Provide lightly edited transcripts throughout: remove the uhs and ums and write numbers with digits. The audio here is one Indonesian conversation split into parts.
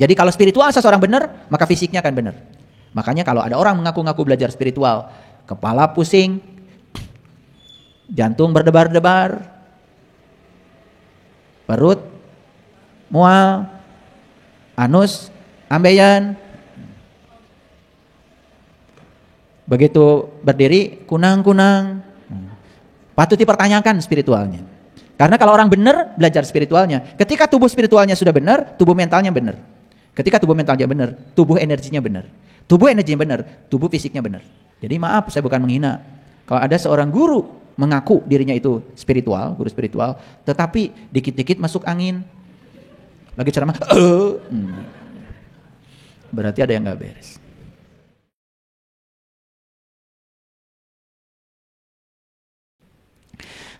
Jadi kalau spiritual seseorang benar, maka fisiknya akan benar. Makanya kalau ada orang mengaku-ngaku belajar spiritual, kepala pusing, jantung berdebar-debar, perut mual, anus ambeien, begitu berdiri kunang-kunang, patut dipertanyakan spiritualnya. Karena kalau orang benar belajar spiritualnya, ketika tubuh spiritualnya sudah benar, tubuh mentalnya benar. Ketika tubuh mentalnya benar, tubuh energinya benar. Tubuh energinya benar, tubuh fisiknya benar. Jadi maaf, saya bukan menghina. Kalau ada seorang guru mengaku dirinya itu spiritual, guru spiritual, tetapi dikit-dikit masuk angin, lagi ceramah, berarti ada yang nggak beres.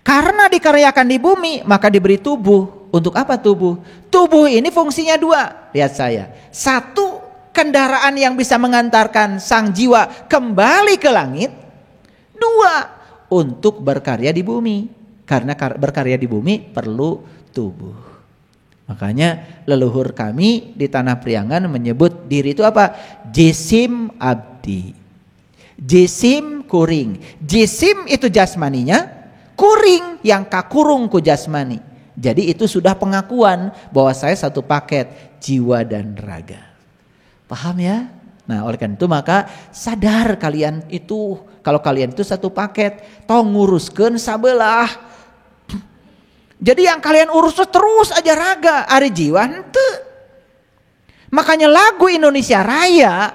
Karena dikaryakan di bumi, maka diberi tubuh. Untuk apa tubuh? Tubuh ini fungsinya dua. Lihat saya. Satu, kendaraan yang bisa mengantarkan sang jiwa kembali ke langit. Dua, untuk berkarya di bumi. Karena berkarya di bumi perlu tubuh. Makanya leluhur kami di Tanah Priangan menyebut diri itu apa? Jisim abdi. Jisim kuring. Jisim itu jasmaninya, kuring yang kakurung ku jasmani. Jadi itu sudah pengakuan bahwa saya satu paket jiwa dan raga. Paham ya? Nah oleh karena itu maka sadar kalian itu, kalau kalian itu satu paket, tong nguruskeun sabelah. Jadi yang kalian urus terus aja raga, ari jiwa henteu. Makanya lagu Indonesia Raya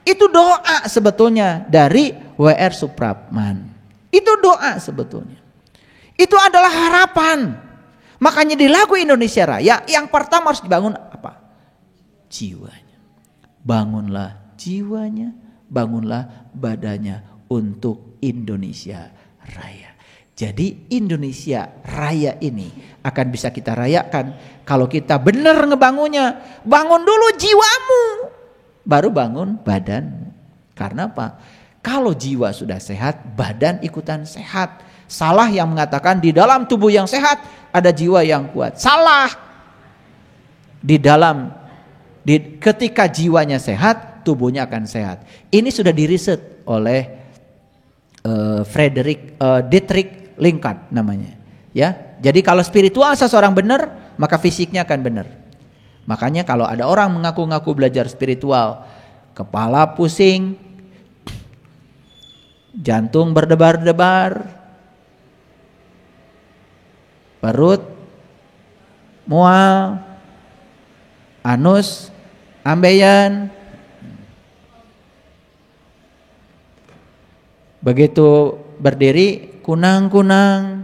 itu doa sebetulnya dari W.R. Supratman. Itu doa sebetulnya. Itu adalah harapan. Makanya di lagu Indonesia Raya yang pertama harus dibangun apa? Jiwanya. Bangunlah jiwanya, bangunlah badannya untuk Indonesia Raya. Jadi Indonesia Raya ini akan bisa kita rayakan kalau kita benar ngebangunnya. Bangun dulu jiwamu, baru bangun badanmu. Karena apa? Kalau jiwa sudah sehat, badan ikutan sehat. Salah yang mengatakan di dalam tubuh yang sehat ada jiwa yang kuat. Salah. Ketika jiwanya sehat, tubuhnya akan sehat. Ini sudah diriset oleh Dietrich Linkat namanya. Ya, jadi kalau spiritual seseorang benar, maka fisiknya akan benar. Makanya kalau ada orang mengaku-ngaku belajar spiritual, kepala pusing, jantung berdebar-debar, perut mual, anus ambeien, begitu berdiri kunang-kunang,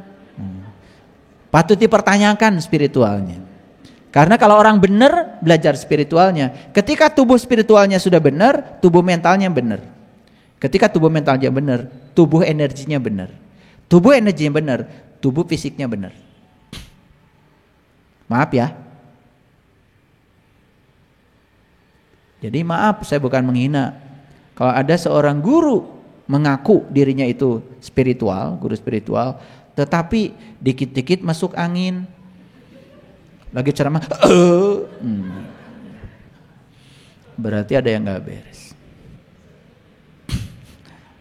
patut dipertanyakan spiritualnya. Karena kalau orang benar belajar spiritualnya, ketika tubuh spiritualnya sudah benar, tubuh mentalnya benar. Ketika tubuh mentalnya benar, tubuh energinya benar. Tubuh energinya benar, tubuh fisiknya benar. Maaf ya. Jadi maaf, saya bukan menghina. Kalau ada seorang guru mengaku dirinya itu spiritual, guru spiritual, tetapi dikit-dikit masuk angin, lagi ceramah, berarti ada yang nggak beres.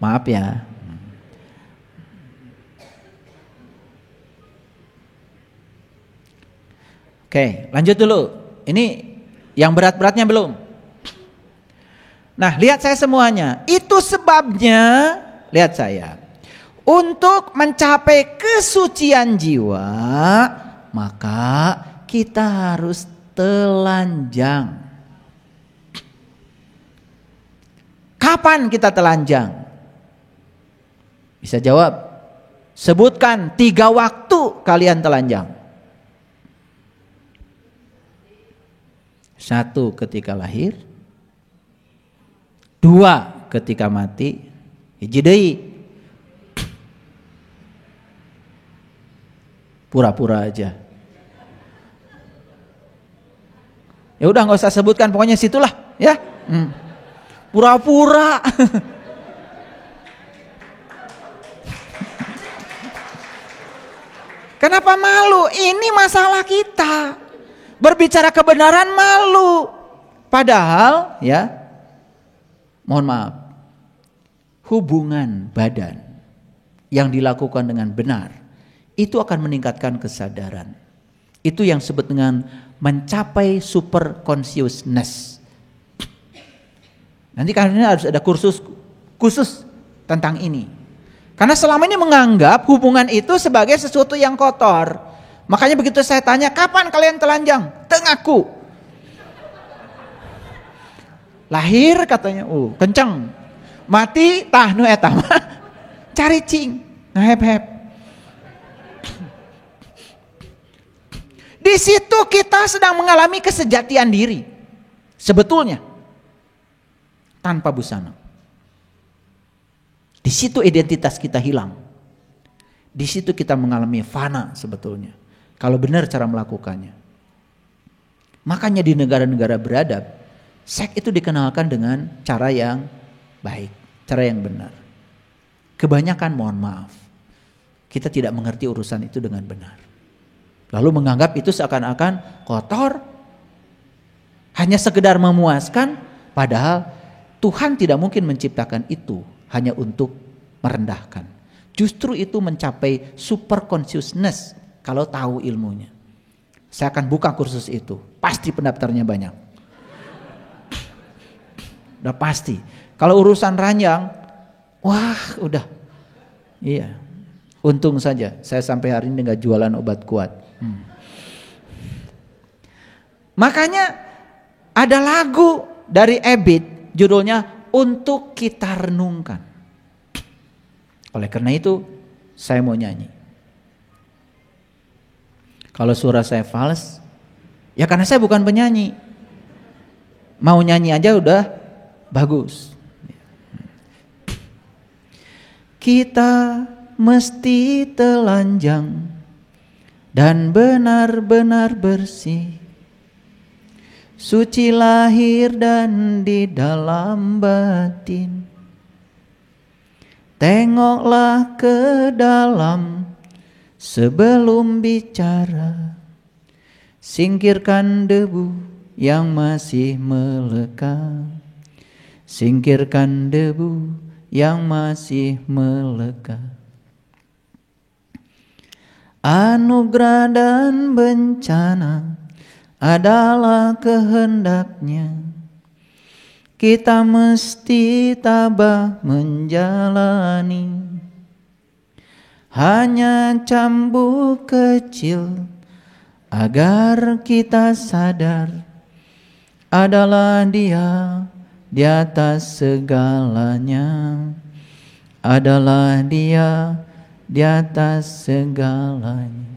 Maaf ya. Oke, lanjut dulu. Ini yang berat-beratnya belum. Nah, lihat saya semuanya. Itu sebabnya, lihat saya. Untuk mencapai kesucian jiwa, maka kita harus telanjang. Kapan kita telanjang? Bisa jawab. Sebutkan 3 waktu kalian telanjang. 1 ketika lahir, 2 ketika mati, hiji deui pura-pura aja. Ya udah nggak usah sebutkan, pokoknya situlah ya. Pura-pura. Kenapa malu? Ini masalah kita. Berbicara kebenaran malu. Padahal ya, mohon maaf, hubungan badan yang dilakukan dengan benar itu akan meningkatkan kesadaran. Itu yang disebut dengan mencapai super consciousness. Nanti karena harus ada kursus khusus tentang ini. Karena selama ini menganggap hubungan itu sebagai sesuatu yang kotor. Makanya begitu saya tanya, kapan kalian telanjang? Tengaku. Lahir katanya, kenceng. Mati, tahnu etama. Cari cing, ngehep-hep. Di situ kita sedang mengalami kesejatian diri. Sebetulnya. Tanpa busana. Di situ identitas kita hilang. Di situ kita mengalami fana sebetulnya. Kalau benar cara melakukannya. Makanya di negara-negara beradab, seks itu dikenalkan dengan cara yang baik, cara yang benar. Kebanyakan mohon maaf, kita tidak mengerti urusan itu dengan benar. Lalu menganggap itu seakan-akan kotor, hanya sekedar memuaskan, padahal Tuhan tidak mungkin menciptakan itu hanya untuk merendahkan. Justru itu mencapai super consciousness kalau tahu ilmunya. Saya akan buka kursus itu, pasti pendaftarnya banyak. Udah pasti. Kalau urusan ranjang, wah udah. Iya. Untung saja saya sampai hari ini nggak jualan obat kuat. Makanya ada lagu dari Ebit judulnya Untuk Kita Renungkan. Oleh karena itu saya mau nyanyi. Kalau suara saya fals, ya karena saya bukan penyanyi. Mau nyanyi aja udah bagus. Kita mesti telanjang dan benar-benar bersih, suci lahir dan di dalam batin. Tengoklah ke dalam sebelum bicara, singkirkan debu yang masih melekat, singkirkan debu yang masih melekat. Anugerah dan bencana adalah kehendaknya. Kita mesti tabah menjalani. Hanya cambuk kecil agar kita sadar adalah Dia di atas segalanya. Adalah Dia di atas segalanya.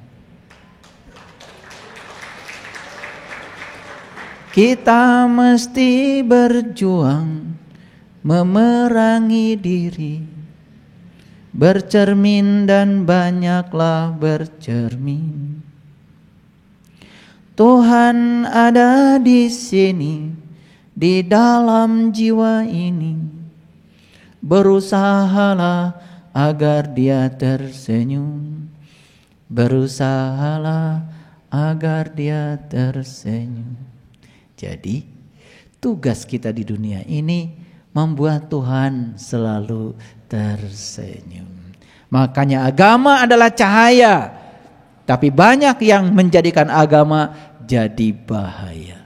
Kita mesti berjuang memerangi diri, bercermin dan banyaklah bercermin. Tuhan ada di sini, di dalam jiwa ini. Berusahalah agar Dia tersenyum. Berusahalah agar Dia tersenyum. Jadi tugas kita di dunia ini membuat Tuhan selalu tersenyum. Makanya agama adalah cahaya, tapi banyak yang menjadikan agama jadi bahaya.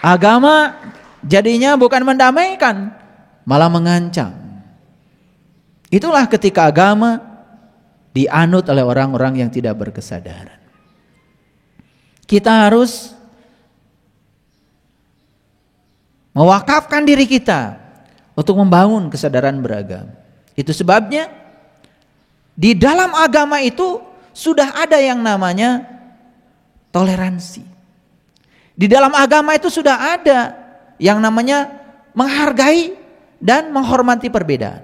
Agama jadinya bukan mendamaikan, malah mengancam. Itulah ketika agama dianut oleh orang-orang yang tidak berkesadaran. Kita harus mewakafkan diri kita untuk membangun kesadaran beragama. Itu sebabnya di dalam agama itu sudah ada yang namanya toleransi. Di dalam agama itu sudah ada yang namanya menghargai dan menghormati perbedaan.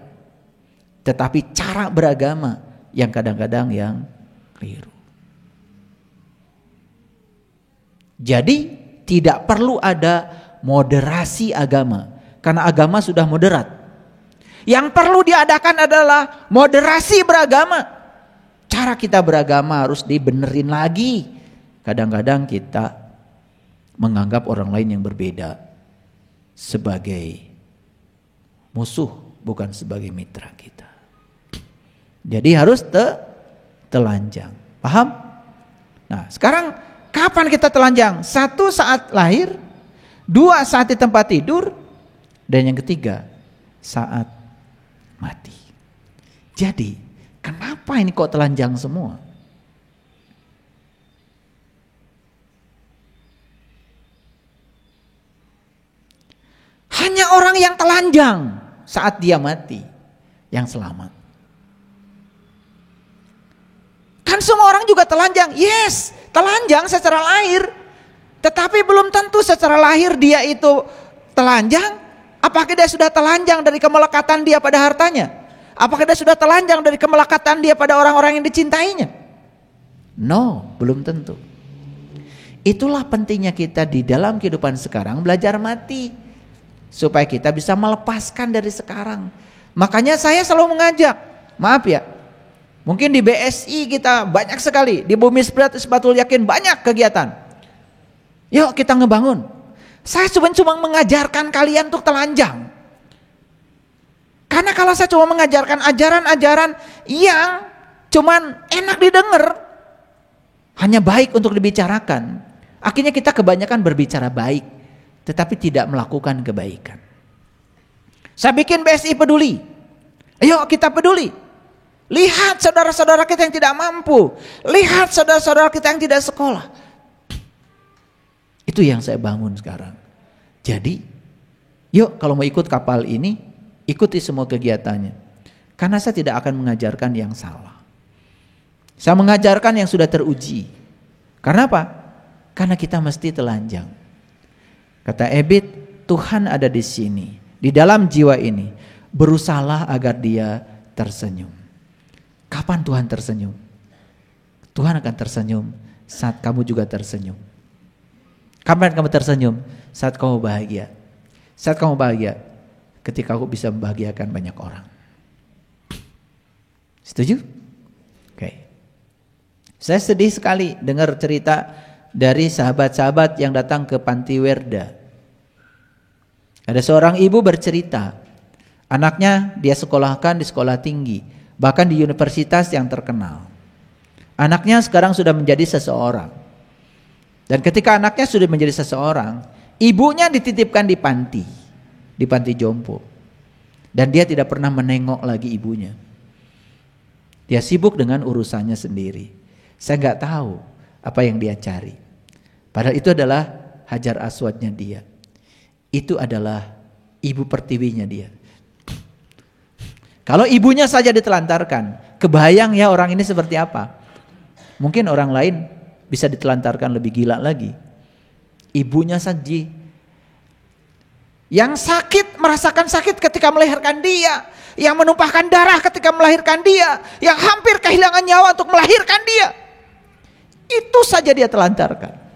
Tetapi cara beragama yang kadang-kadang yang keliru. Jadi tidak perlu ada moderasi agama, karena agama sudah moderat. Yang perlu diadakan adalah moderasi beragama. Cara kita beragama harus dibenerin lagi, Kadang-kadang kita menganggap orang lain yang berbeda sebagai musuh, bukan sebagai mitra kita. Jadi harus telanjang. Paham? Nah, sekarang kapan kita telanjang? 1 saat lahir, 2 saat di tempat tidur, dan yang ketiga saat mati. Jadi, kenapa ini kok telanjang semua? Hanya orang yang telanjang saat dia mati yang selamat. Kan semua orang juga telanjang. Yes, telanjang secara lahir. Tetapi belum tentu secara lahir dia itu telanjang. Apakah dia sudah telanjang dari kemelekatan dia pada hartanya? Apakah dia sudah telanjang dari kemelekatan dia pada orang-orang yang dicintainya? No, belum tentu. Itulah pentingnya kita di dalam kehidupan sekarang belajar mati. Supaya kita bisa melepaskan dari sekarang. Makanya saya selalu mengajak, maaf ya, mungkin di BSI kita banyak sekali, di Bumi Sebatul Yakin banyak kegiatan. Yuk kita ngebangun. Saya cuma mengajarkan kalian untuk telanjang. Karena kalau saya cuma mengajarkan ajaran-ajaran yang cuman enak didengar, hanya baik untuk dibicarakan, akhirnya kita kebanyakan berbicara baik, tetapi tidak melakukan kebaikan. Saya bikin BSI peduli. Ayo kita peduli. Lihat saudara-saudara kita yang tidak mampu. Lihat saudara-saudara kita yang tidak sekolah. Itu yang saya bangun sekarang. Jadi, yuk kalau mau ikut kapal ini, ikuti semua kegiatannya. Karena saya tidak akan mengajarkan yang salah. Saya mengajarkan yang sudah teruji. Karena apa? Karena kita mesti telanjang. Kata Ebit, Tuhan ada di sini, di dalam jiwa ini. Berusahalah agar dia tersenyum. Kapan Tuhan tersenyum? Tuhan akan tersenyum saat kamu juga tersenyum. Kapan kamu tersenyum? Saat kamu bahagia. Saat kamu bahagia, ketika aku bisa membahagiakan banyak orang. Setuju? Oke. Saya sedih sekali dengar cerita dari sahabat-sahabat yang datang ke Panti Werda. Ada seorang ibu bercerita, anaknya dia sekolahkan di sekolah tinggi, bahkan di universitas yang terkenal. Anaknya sekarang sudah menjadi seseorang. Dan ketika anaknya sudah menjadi seseorang, ibunya dititipkan di panti jompo. Dan dia tidak pernah menengok lagi ibunya. Dia sibuk dengan urusannya sendiri. Saya nggak tahu apa yang dia cari. Padahal itu adalah Hajar Aswadnya dia. Itu adalah ibu pertiwinya dia. Kalau ibunya saja ditelantarkan, kebayang ya orang ini seperti apa? Mungkin orang lain bisa ditelantarkan lebih gila lagi. Ibunya saja yang sakit, merasakan sakit ketika melahirkan dia, yang menumpahkan darah ketika melahirkan dia, yang hampir kehilangan nyawa untuk melahirkan dia. Itu saja dia telantarkan.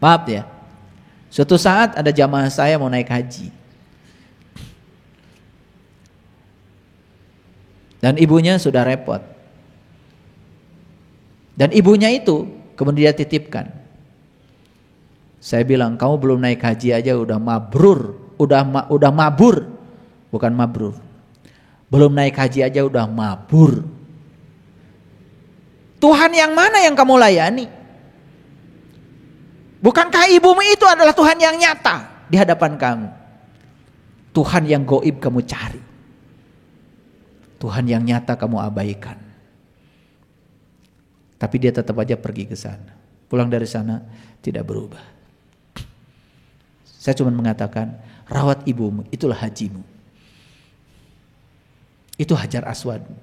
Maaf ya, suatu saat ada jamaah saya mau naik haji. Dan ibunya sudah repot. Dan ibunya itu kemudian dia titipkan. Saya bilang, kamu belum naik haji aja udah mabrur, udah mabur, bukan mabrur. Belum naik haji aja udah mabur. Tuhan yang mana yang kamu layani? Bukankah ibumu itu adalah Tuhan yang nyata di hadapan kamu? Tuhan yang gaib kamu cari. Tuhan yang nyata kamu abaikan. Tapi dia tetap aja pergi ke sana. Pulang dari sana tidak berubah. Saya cuma mengatakan, rawat ibumu, itulah hajimu. Itu Hajar Aswadmu.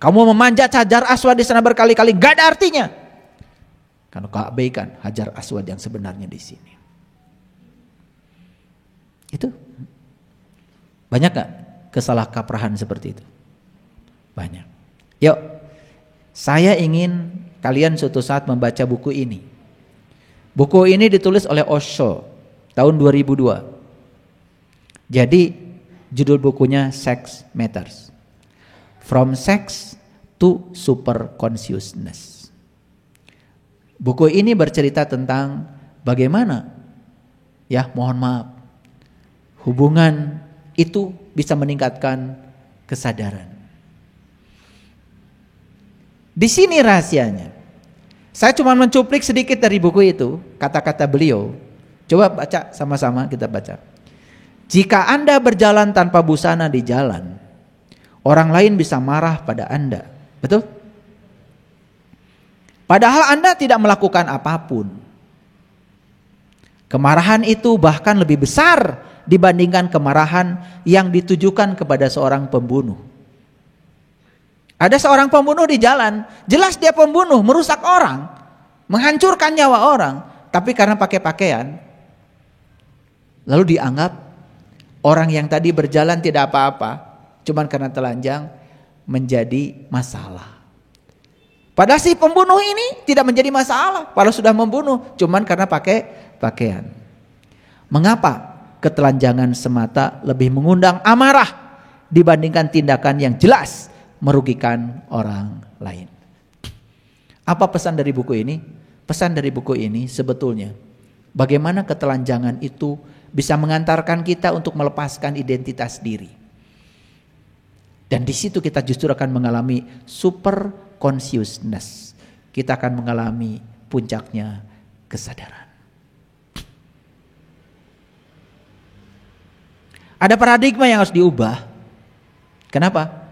Kamu memanjat Hajar Aswad di sana berkali-kali, gak ada artinya. Karena kau abaikan Hajar Aswad yang sebenarnya di sini. Itu banyak gak kesalahkaprahan seperti itu? Banyak. Yuk, saya ingin kalian suatu saat membaca buku ini. Buku ini ditulis oleh Osho tahun 2002. Jadi judul bukunya Sex Matters. From Sex to Super Consciousness. Buku ini bercerita tentang bagaimana, ya mohon maaf, hubungan itu bisa meningkatkan kesadaran. Di sini rahasianya. Saya cuma mencuplik sedikit dari buku itu, kata-kata beliau. Coba baca sama-sama, kita baca. Jika Anda berjalan tanpa busana di jalan, orang lain bisa marah pada Anda. Betul? Padahal Anda tidak melakukan apapun. Kemarahan itu bahkan lebih besar dibandingkan kemarahan yang ditujukan kepada seorang pembunuh. Ada seorang pembunuh di jalan, jelas dia pembunuh, merusak orang, menghancurkan nyawa orang, tapi karena pakai pakaian, lalu dianggap orang yang tadi berjalan tidak apa-apa, cuman karena telanjang menjadi masalah. Padahal si pembunuh ini tidak menjadi masalah, padahal sudah membunuh, cuman karena pakai pakaian. Mengapa ketelanjangan semata lebih mengundang amarah dibandingkan tindakan yang jelas merugikan orang lain? Apa pesan dari buku ini? Pesan dari buku ini sebetulnya bagaimana ketelanjangan itu bisa mengantarkan kita untuk melepaskan identitas diri. Dan di situ kita justru akan mengalami super consciousness. Kita akan mengalami puncaknya kesadaran. Ada paradigma yang harus diubah. Kenapa?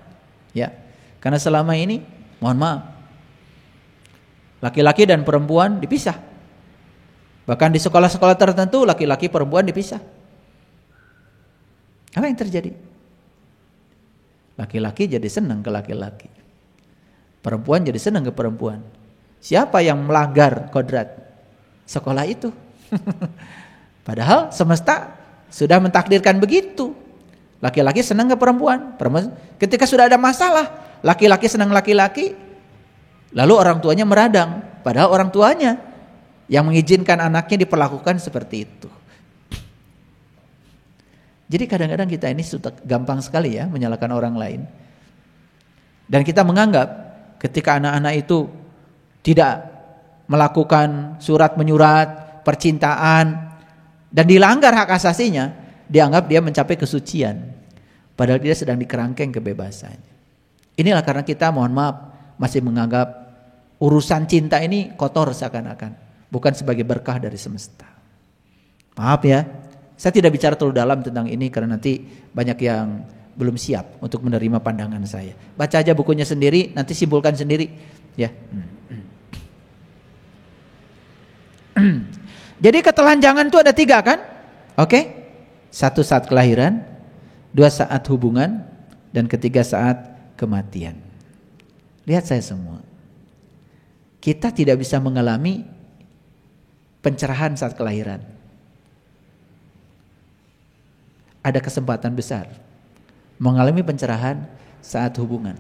Ya, karena selama ini, mohon maaf, laki-laki dan perempuan dipisah. Bahkan di sekolah-sekolah tertentu laki-laki perempuan dipisah. Apa yang terjadi? Laki-laki jadi senang ke laki-laki, perempuan jadi senang ke perempuan. Siapa yang melanggar kodrat sekolah itu? Padahal semesta sudah mentakdirkan begitu. Laki-laki senang ke perempuan, ketika sudah ada masalah, laki-laki senang laki-laki, lalu orang tuanya meradang, padahal orang tuanya yang mengizinkan anaknya diperlakukan seperti itu. Jadi kadang-kadang kita ini sudah gampang sekali ya menyalahkan orang lain. Dan kita menganggap ketika anak-anak itu tidak melakukan surat menyurat, percintaan, dan dilanggar hak asasinya, dianggap dia mencapai kesucian. Padahal dia sedang dikerangkeng kebebasannya. Inilah karena kita, mohon maaf, masih menganggap urusan cinta ini kotor seakan-akan, bukan sebagai berkah dari semesta. Maaf ya, saya tidak bicara terlalu dalam tentang ini karena nanti banyak yang belum siap untuk menerima pandangan saya. Baca aja bukunya sendiri, nanti simpulkan sendiri ya. Jadi ketelanjangan itu ada 3 kan? Oke? 1 saat kelahiran, 2 saat hubungan, dan 3 saat kematian. Lihat saya semua. Kita tidak bisa mengalami pencerahan saat kelahiran. Ada kesempatan besar mengalami pencerahan saat hubungan.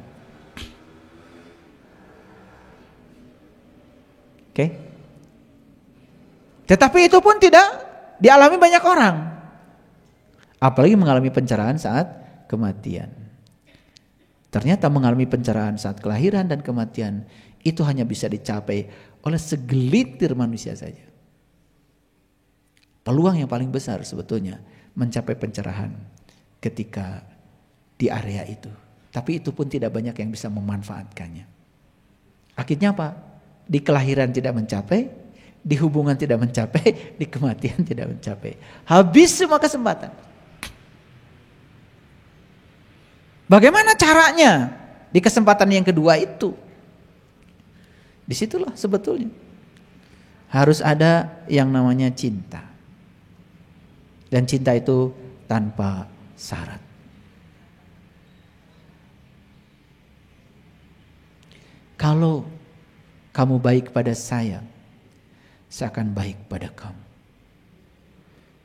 Oke? Tetapi itu pun tidak dialami banyak orang. Apalagi mengalami pencerahan saat kematian. Ternyata mengalami pencerahan saat kelahiran dan kematian itu hanya bisa dicapai oleh segelintir manusia saja. Peluang yang paling besar sebetulnya mencapai pencerahan ketika di area itu. Tapi itu pun tidak banyak yang bisa memanfaatkannya. Akhirnya apa? Di kelahiran tidak mencapai, di hubungan tidak mencapai, di kematian tidak mencapai. Habis semua kesempatan. Bagaimana caranya di kesempatan yang kedua itu? Disitulah sebetulnya harus ada yang namanya cinta. Dan cinta itu tanpa syarat. Kalau kamu baik pada saya akan baik pada kamu.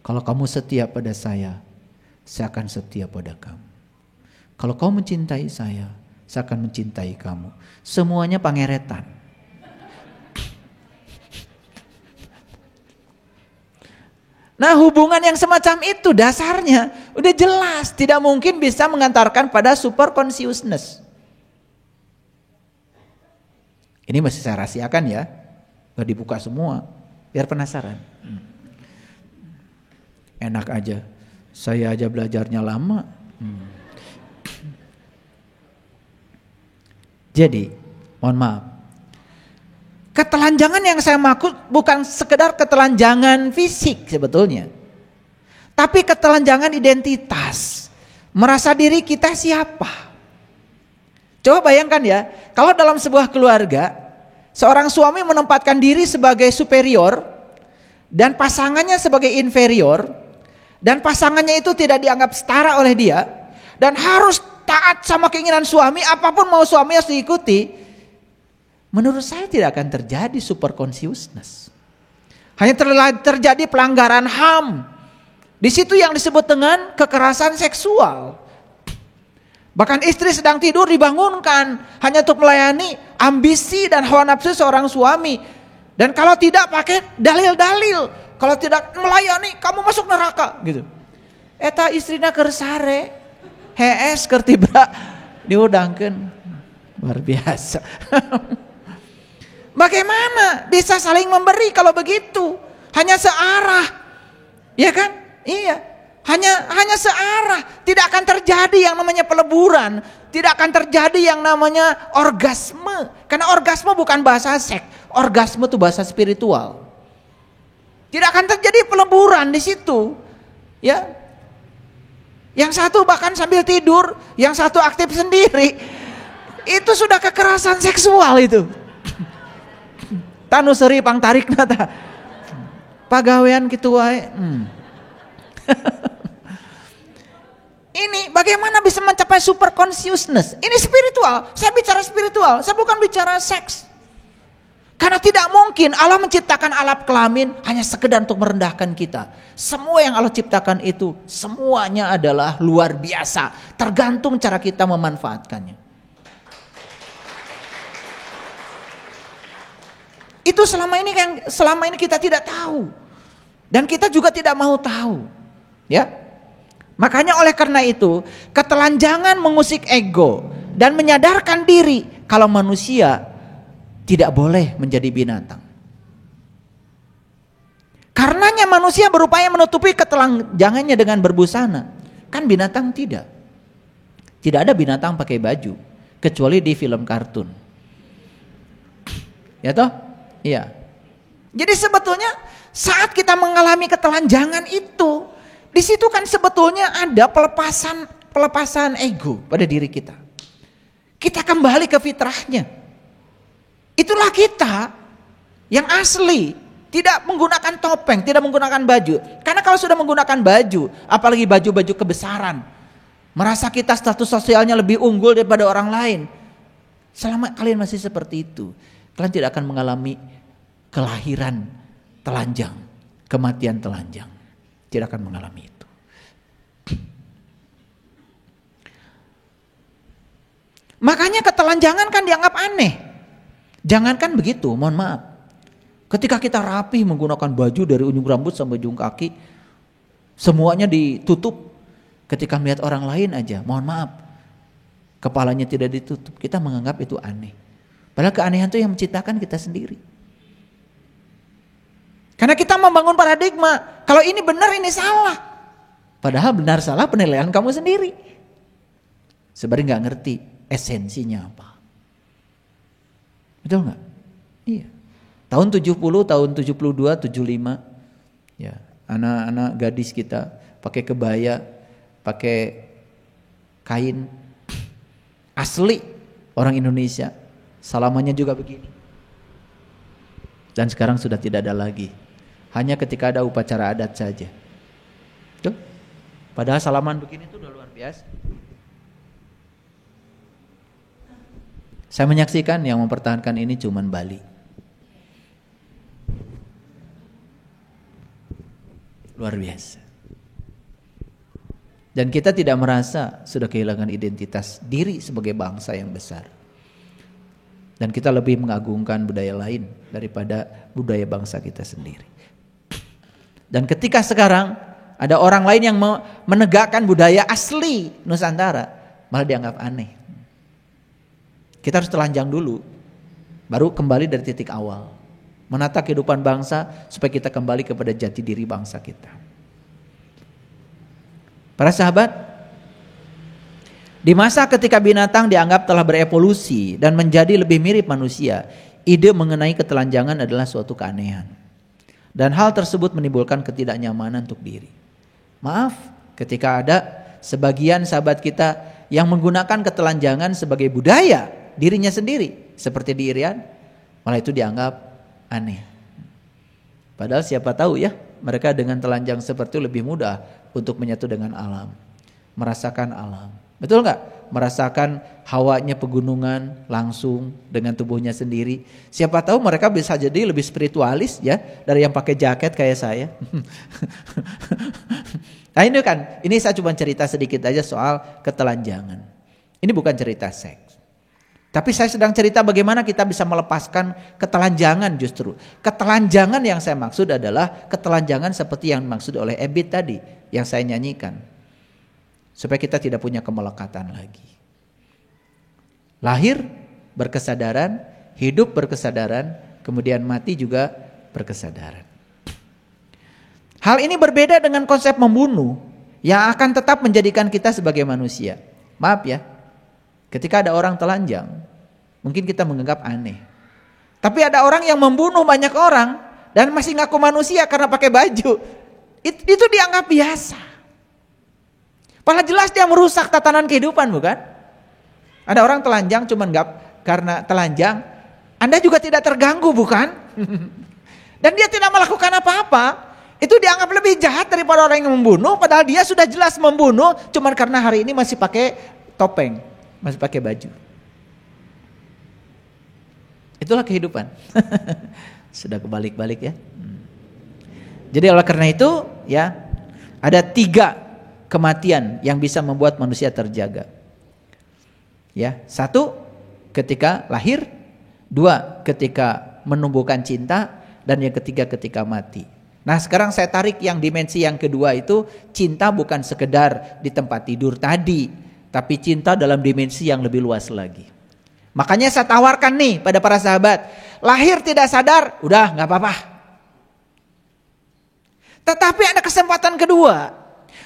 Kalau kamu setia pada saya akan setia pada kamu. Kalau kau mencintai saya akan mencintai kamu. Semuanya pangeretan. Nah, hubungan yang semacam itu dasarnya udah jelas tidak mungkin bisa mengantarkan pada super consciousness. Ini masih saya rahasiakan ya. Gak dibuka semua, biar penasaran. Enak aja, saya aja belajarnya lama. Jadi, mohon maaf, ketelanjangan yang saya maksud bukan sekedar ketelanjangan fisik sebetulnya, tapi ketelanjangan identitas, merasa diri kita siapa. Coba bayangkan ya, kalau dalam sebuah keluarga, seorang suami menempatkan diri sebagai superior dan pasangannya sebagai inferior, dan pasangannya itu tidak dianggap setara oleh dia, dan harus taat sama keinginan suami, apapun mau suami harus diikuti. Menurut saya tidak akan terjadi super consciousness. Hanya terjadi pelanggaran HAM. Di situ yang disebut dengan kekerasan seksual. Bahkan istri sedang tidur dibangunkan hanya untuk melayani ambisi dan hawa nafsu seorang suami. Dan kalau tidak pakai dalil-dalil, kalau tidak melayani kamu masuk neraka gitu. Eta istrina keur sare. HS kertibra diudangkan, luar biasa. Bagaimana bisa saling memberi kalau begitu? Hanya searah, ya kan? Iya, hanya searah. Tidak akan terjadi yang namanya peleburan, tidak akan terjadi yang namanya orgasme. Karena orgasme bukan bahasa seks, orgasme itu bahasa spiritual. Tidak akan terjadi peleburan di situ, ya. Yang satu bahkan sambil tidur, yang satu aktif sendiri. Itu sudah kekerasan seksual itu. Tanu seri pang tarik nata. Pagawean kitu wae. Ini bagaimana bisa mencapai super consciousness? Ini spiritual. Saya bicara spiritual, saya bukan bicara seks. Karena tidak mungkin Allah menciptakan alat kelamin hanya sekedar untuk merendahkan kita. Semua yang Allah ciptakan itu semuanya adalah luar biasa. Tergantung cara kita memanfaatkannya. Itu selama ini kita tidak tahu. Dan kita juga tidak mau tahu. Ya. Makanya oleh karena itu, ketelanjangan mengusik ego dan menyadarkan diri kalau manusia tidak boleh menjadi binatang. Karenanya manusia berupaya menutupi ketelanjangannya dengan berbusana. Kan binatang tidak. Tidak ada binatang pakai baju kecuali di film kartun. Ya toh? Iya. Jadi sebetulnya saat kita mengalami ketelanjangan itu, di situ kan sebetulnya ada pelepasan ego pada diri kita. Kita kembali ke fitrahnya. Itulah kita yang asli, tidak menggunakan topeng, tidak menggunakan baju. Karena kalau sudah menggunakan baju, apalagi baju-baju kebesaran, merasa kita status sosialnya lebih unggul daripada orang lain. Selama kalian masih seperti itu, kalian tidak akan mengalami kelahiran telanjang, kematian telanjang. Tidak akan mengalami itu. Makanya ketelanjangan kan dianggap aneh. Jangankan begitu, mohon maaf. Ketika kita rapi menggunakan baju dari ujung rambut sampai ujung kaki, semuanya ditutup. Ketika melihat orang lain aja, mohon maaf, kepalanya tidak ditutup, kita menganggap itu aneh. Padahal keanehan itu yang menciptakan kita sendiri. Karena kita membangun paradigma, kalau ini benar ini salah. Padahal benar salah penilaian kamu sendiri. Sebenarnya nggak ngerti esensinya apa. Betul nggak? Iya. Tahun 70, tahun 72, 75, ya anak-anak gadis kita pakai kebaya, pakai kain asli orang Indonesia, salamannya juga begini. Dan sekarang sudah tidak ada lagi, hanya ketika ada upacara adat saja. Tuh, padahal salaman begini itu udah luar biasa. Saya menyaksikan yang mempertahankan ini cuman Bali. Luar biasa. Dan kita tidak merasa sudah kehilangan identitas diri sebagai bangsa yang besar. Dan kita lebih mengagungkan budaya lain daripada budaya bangsa kita sendiri. Dan ketika sekarang ada orang lain yang menegakkan budaya asli Nusantara, malah dianggap aneh. Kita harus telanjang dulu, baru kembali dari titik awal. menata kehidupan bangsa supaya kita kembali kepada jati diri bangsa kita. Para sahabat, di masa ketika binatang dianggap telah berevolusi dan menjadi lebih mirip manusia, ide mengenai ketelanjangan adalah suatu keanehan. Dan hal tersebut menimbulkan ketidaknyamanan untuk diri. Maaf, ketika ada sebagian sahabat kita yang menggunakan ketelanjangan sebagai budaya dirinya sendiri, seperti di Irian, malah itu dianggap aneh. Padahal siapa tahu ya, mereka dengan telanjang seperti itu lebih mudah untuk menyatu dengan alam, merasakan alam. Betul nggak? Merasakan hawanya pegunungan langsung dengan tubuhnya sendiri. Siapa tahu mereka bisa jadi lebih spiritualis ya dari yang pakai jaket kayak saya. Nah ini kan, ini saya cuma cerita sedikit aja soal ketelanjangan. Ini bukan cerita seks. Tapi saya sedang cerita bagaimana kita bisa melepaskan ketelanjangan justru. Ketelanjangan yang saya maksud adalah ketelanjangan seperti yang dimaksud oleh Ebit tadi, yang saya nyanyikan. Supaya kita tidak punya kemelekatan lagi. Lahir berkesadaran, hidup berkesadaran, kemudian mati juga berkesadaran. Hal ini berbeda dengan konsep membunuh yang akan tetap menjadikan kita sebagai manusia. Maaf ya, ketika ada orang telanjang, mungkin kita menganggap aneh. Tapi ada orang yang membunuh banyak orang dan masih ngaku manusia karena pakai baju. Itu dianggap biasa. Padahal jelas dia merusak tatanan kehidupan, bukan? Ada orang telanjang cuman enggak karena telanjang, Anda juga tidak terganggu, bukan? Dan dia tidak melakukan apa-apa. Itu dianggap lebih jahat daripada orang yang membunuh, padahal dia sudah jelas membunuh cuman karena hari ini masih pakai topeng, masih pakai baju. Itulah kehidupan. Sudah kebalik-balik ya. Jadi oleh karena itu ya, ada 3 kematian yang bisa membuat manusia terjaga. Ya, 1 ketika lahir, 2 ketika menumbuhkan cinta, dan yang ketiga ketika mati. Nah sekarang saya tarik yang dimensi yang kedua itu, cinta bukan sekedar di tempat tidur tadi, tapi cinta dalam dimensi yang lebih luas lagi. Makanya saya tawarkan nih pada para sahabat, lahir tidak sadar, udah gak apa-apa. Tetapi ada kesempatan kedua,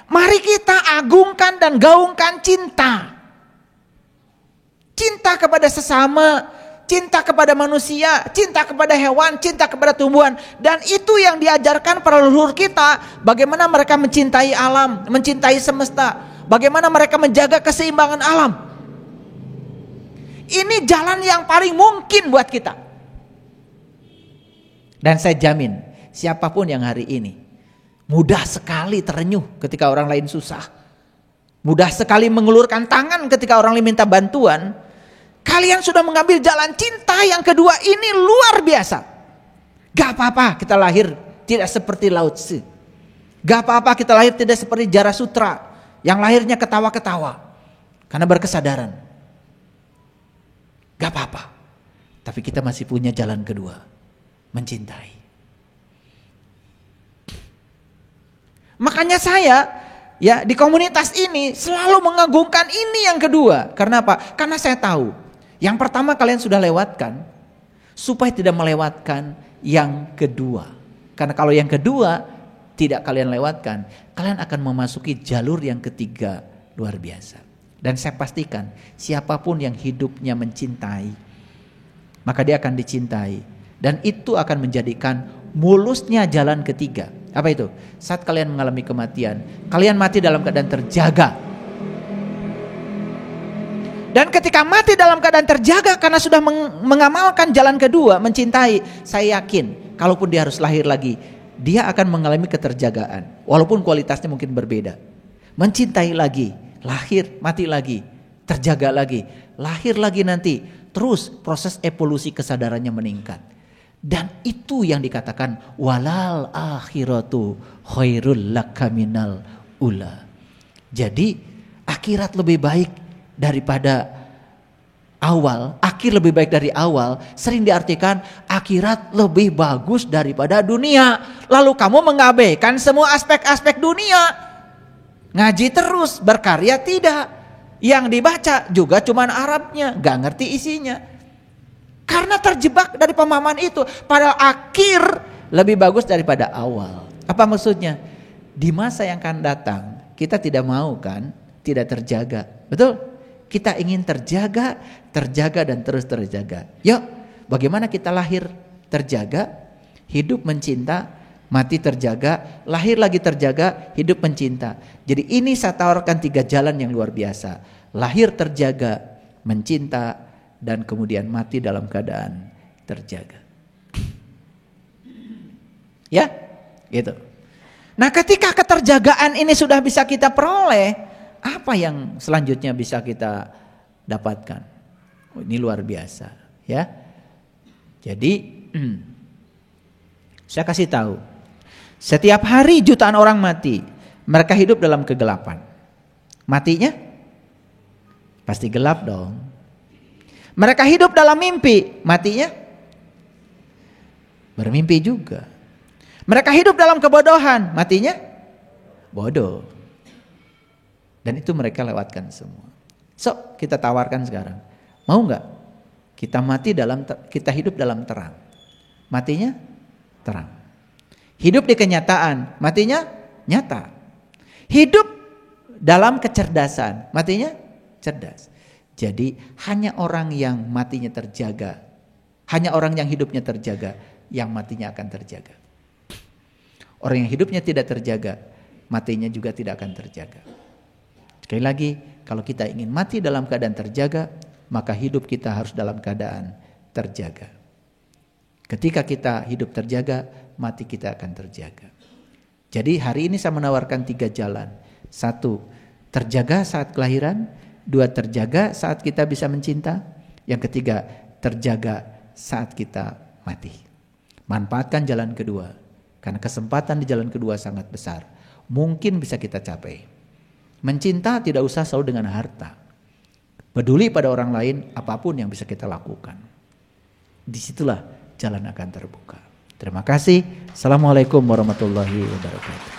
mari kita agungkan dan gaungkan cinta. Cinta kepada sesama, cinta kepada manusia, cinta kepada hewan, cinta kepada tumbuhan. Dan itu yang diajarkan para leluhur kita. Bagaimana mereka mencintai alam, mencintai semesta. Bagaimana mereka menjaga keseimbangan alam. Ini jalan yang paling mungkin buat kita. Dan saya jamin, siapapun yang hari ini mudah sekali terenyuh ketika orang lain susah, mudah sekali mengulurkan tangan ketika orang lain minta bantuan, kalian sudah mengambil jalan cinta yang kedua ini luar biasa. Gak apa-apa kita lahir tidak seperti Lao Tzu. Gak apa-apa kita lahir tidak seperti Jarasutra yang lahirnya ketawa-ketawa karena berkesadaran. Gak apa-apa. Tapi kita masih punya jalan kedua, mencintai. Makanya saya ya di komunitas ini selalu mengagungkan ini yang kedua. Karena apa? Karena saya tahu yang pertama kalian sudah lewatkan, supaya tidak melewatkan yang kedua. Karena kalau yang kedua tidak kalian lewatkan, kalian akan memasuki jalur yang ketiga luar biasa. Dan saya pastikan siapapun yang hidupnya mencintai, maka dia akan dicintai. Dan itu akan menjadikan mulusnya jalan ketiga. Apa itu? Saat kalian mengalami kematian, kalian mati dalam keadaan terjaga. Dan ketika mati dalam keadaan terjaga karena sudah mengamalkan jalan kedua, mencintai, saya yakin kalaupun dia harus lahir lagi, dia akan mengalami keterjagaan. Walaupun kualitasnya mungkin berbeda. Mencintai lagi, lahir, mati lagi, terjaga lagi, lahir lagi nanti. Terus proses evolusi kesadarannya meningkat. Dan itu yang dikatakan walal akhiratu khairul laka minal ula. Jadi akhirat lebih baik daripada awal, akhir lebih baik dari awal, sering diartikan akhirat lebih bagus daripada dunia. Lalu kamu mengabaikan semua aspek-aspek dunia. Ngaji terus, berkarya tidak. Yang dibaca juga cuman Arabnya, gak ngerti isinya. Karena terjebak dari pemahaman itu. Padahal akhir lebih bagus daripada awal. Apa maksudnya? Di masa yang akan datang, kita tidak mau kan, tidak terjaga. Betul? Kita ingin terjaga dan terus terjaga. Yuk, bagaimana kita lahir terjaga, hidup mencinta, mati terjaga, lahir lagi terjaga, hidup mencinta. Jadi ini saya tawarkan 3 jalan yang luar biasa. Lahir terjaga, mencinta, dan kemudian mati dalam keadaan terjaga. Ya, gitu. Nah, ketika keterjagaan ini sudah bisa kita peroleh, apa yang selanjutnya bisa kita dapatkan? Oh, ini luar biasa, ya. Jadi, saya kasih tahu, setiap hari jutaan orang mati, mereka hidup dalam kegelapan. Matinya pasti gelap dong. Mereka hidup dalam mimpi, matinya bermimpi juga. Mereka hidup dalam kebodohan, matinya bodoh. Dan itu mereka lewatkan semua. So, kita tawarkan sekarang. Mau nggak kita hidup dalam terang? Matinya terang. Hidup di kenyataan, matinya nyata. Hidup dalam kecerdasan, matinya cerdas. Jadi hanya orang yang matinya terjaga, hanya orang yang hidupnya terjaga, yang matinya akan terjaga. Orang yang hidupnya tidak terjaga, matinya juga tidak akan terjaga. Sekali lagi, kalau kita ingin mati dalam keadaan terjaga, maka hidup kita harus dalam keadaan terjaga. Ketika kita hidup terjaga, mati kita akan terjaga. Jadi hari ini saya menawarkan 3 jalan. 1, terjaga saat kelahiran. 2, terjaga saat kita bisa mencinta. Yang ketiga, terjaga saat kita mati. Manfaatkan jalan kedua, karena kesempatan di jalan kedua sangat besar. Mungkin bisa kita capai. Mencinta tidak usah selalu dengan harta. Peduli pada orang lain, apapun yang bisa kita lakukan. Disitulah jalan akan terbuka. Terima kasih. Assalamualaikum warahmatullahi wabarakatuh.